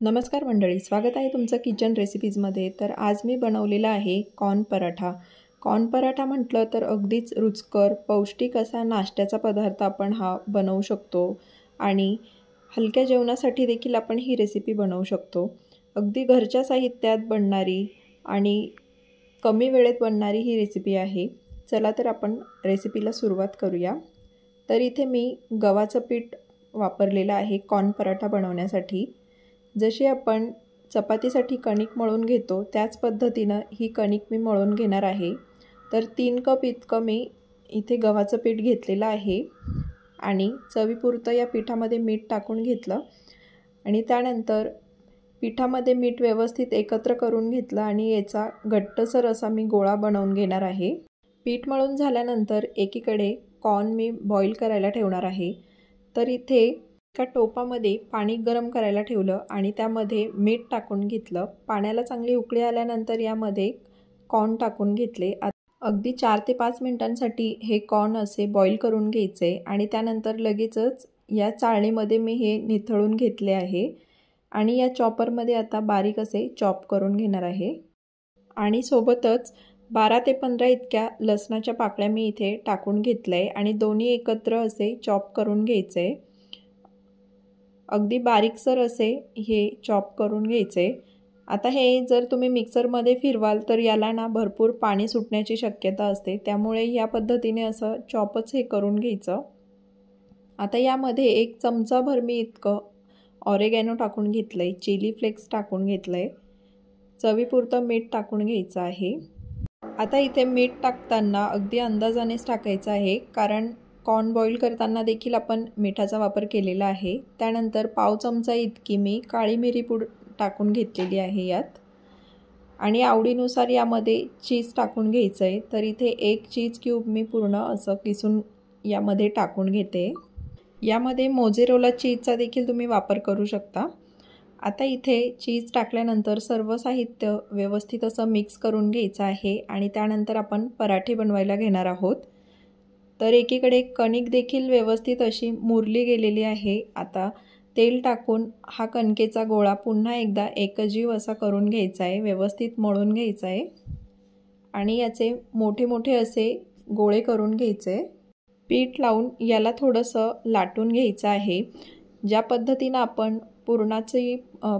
नमस्कार मंडळी, स्वागत आहे तुमचं किचन रेसिपीजमध्ये। तर आज मी बनवलेला आहे कॉर्न पराठा। कॉर्न पराठा म्हटलं तर अगदीच रुचकर पौष्टिक असा नाश्त्याचा पदार्थ आपण हा बनवू शकतो आणि हलक्या जेवणासाठी देखील आपण ही रेसिपी बनवू शकतो। अगदी घरच्या साहित्यात बनणारी आणि कमी वेळेत बनणारी ही रेसिपी आहे। चला तर आपण रेसिपीला सुरुवात करूया। तर इथे मी गव्हाचं पीठ वापरलेलं आहे कॉर्न पराठा बनवण्यासाठी। जशी आपण चपातीसाठी कणिक मळून घेतो त्याच पद्धतीनं ही कणिक मी मळून घेणार आहे। तर 3 कप इतकं मी इथे गव्हाचं पीठ घेतलेलं आहे आणि चवीपुरतं या पिठामध्ये मीठ टाकून घेतलं आणि त्यानंतर पिठामध्ये मीठ व्यवस्थित एकत्र करून घेतलं आणि याचा घट्टसर असा मी गोळा बनवून घेणार आहे। पीठ मळून झाल्यानंतर एकीकडे कॉर्न मी बॉईल करायला ठेवणार आहे। तर इथे एका टोपामध्ये पाणी गरम करायला ठेवलं आणि त्यामध्ये मीठ टाकून घेतलं। पाण्याला चांगली उकळी आल्यानंतर यामध्ये कॉर्न टाकून घेतले। अगदी 4 ते 5 मिनिटांसाठी हे कॉर्न असे बॉईल करून घ्यायचे आणि त्यानंतर लगेचच या चाळणीमध्ये मी हे निथळून घेतले आहे आणि या चॉपरमध्ये आता बारीक असे चॉप करून घेणार आहे आणि सोबतच 12 ते 15 इतक्या लसणाच्या पाकळ्या मी इथे टाकून घेतलंय आणि दोन्ही एकत्र असे चॉप करून घ्यायचे। अगदी बारीकसर असे हे चॉप करून घ्यायचे। आता हे जर तुम्ही मिक्सरमध्ये फिरवाल तर याला ना भरपूर पाणी सुटण्याची शक्यता असते, त्यामुळे या पद्धतीने असं चॉपच हे करून घ्यायचं। आता यामध्ये 1 चमचाभर मी इतकं ऑरेगॅनो टाकून घेतलंय, चिली फ्लेक्स टाकून घेतलंय, चवीपुरतं मीठ टाकून घ्यायचं आहे। आता इथे मीठ टाकताना अगदी अंदाजानेच टाकायचं आहे, कारण कॉर्न बॉईल करताना देखील आपण मिठाचा वापर केलेला आहे। त्यानंतर पाव चमचा इतकी मी काळी मिरी पूड टाकून घेतलेली आहे यात आणि आवडीनुसार यामध्ये चीज टाकून घ्यायचं आहे। तर इथे 1 चीज क्यूब मी पूर्ण असं किसून यामध्ये टाकून घेते। यामध्ये मोझेरेला चीजचा देखील तुम्ही वापर करू शकता। आता इथे चीज टाकल्यानंतर सर्व साहित्य व्यवस्थित असं मिक्स करून घ्यायचं आहे आणि त्यानंतर आपण पराठे बनवायला घेणार आहोत। तर एकीकडे कणिक देखील व्यवस्थित अशी मुरली गेलेली आहे। आता तेल टाकून हा कणकेचा गोळा पुन्हा एकदा एकजीव असा करून घ्यायचा आहे, व्यवस्थित मळून घ्यायचा आहे आणि याचे मोठे मोठे असे गोळे करून घ्यायचे। पीठ लावून याला थोडंसं लाटून घ्यायचं आहे। ज्या पद्धतीनं आपण पुरणाची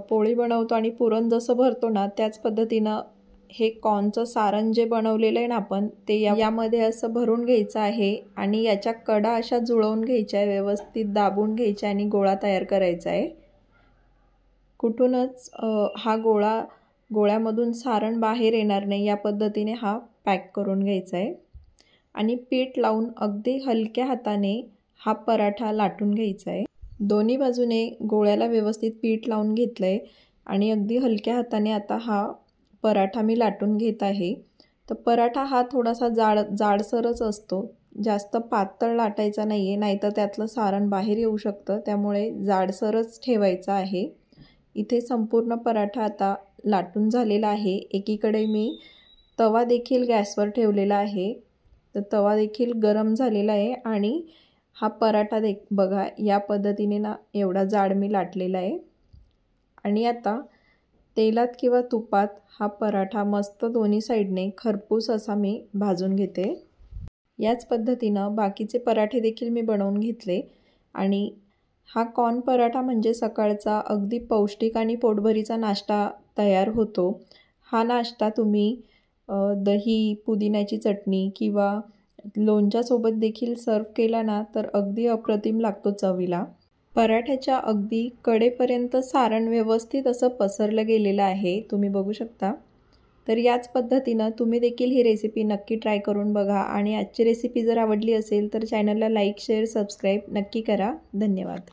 पोळी बनवतो आणि पुरण जसं भरतो ना त्याच पद्धतीनं हे कॉर्नचं सारण जे बनवलेलं आहे ना आपण ते यामध्ये असं भरून घ्यायचं आहे आणि याच्या कडा अशा जुळवून घ्यायच्या आहे, व्यवस्थित दाबून घ्यायच्या आणि गोळा तयार करायचा आहे। कुठूनच हा गोळ्यामधून सारण बाहेर येणार नाही या पद्धतीने हा पॅक करून घ्यायचा आहे आणि पीठ लावून अगदी हलक्या हाताने हा पराठा लाटून घ्यायचा आहे। दोन्ही बाजूने गोळ्याला व्यवस्थित पीठ लावून घेतलंय आणि अगदी हलक्या हाताने आता हा पराठा मी लाटून घेत आहे। तर पराठा हा थोडासा जाडसरच असतो, जास्त पातळ लाटायचा नाही आहे, नाहीतर त्यातलं सारण बाहेर येऊ शकतं, त्यामुळे जाडसरच ठेवायचा आहे। इथे संपूर्ण पराठा आता लाटून झालेला आहे। एकीकडे मी तवा देखील गॅसवर ठेवलेला आहे, तर तवा देखील गरम झालेला आहे आणि हा पराठा बघा या पद्धतीने ना एवढा जाड मी लाटलेला आहे आणि आता तेलात किंवा तुपात हा पराठा मस्त दोन्ही साईडने खरपूस असा मी भाजून घेते। याच पद्धतीनं बाकीचे पराठे देखील मी बनवून घेतले आणि हा कॉर्न पराठा म्हणजे सकाळचा अगदी पौष्टिक आणि पोटभरीचा नाश्ता तयार होतो। हा नाश्ता तुम्ही दही, पुदिन्याची चटणी किंवा लोणच्यासोबत देखील सर्व केला ना तर अगदी अप्रतिम लागतो चवीला। पराठ्याच्या अगदी कडेपर्यंत सारण व्यवस्थित असं पसरलं गेलेलं आहे, तुम्ही बघू शकता। तर याच पद्धतीनं तुम्ही देखील ही रेसिपी नक्की ट्राय करून बघा आणि आजची रेसिपी जर आवडली असेल तर चॅनलला लाईक, शेअर, सबस्क्राईब नक्की करा। धन्यवाद।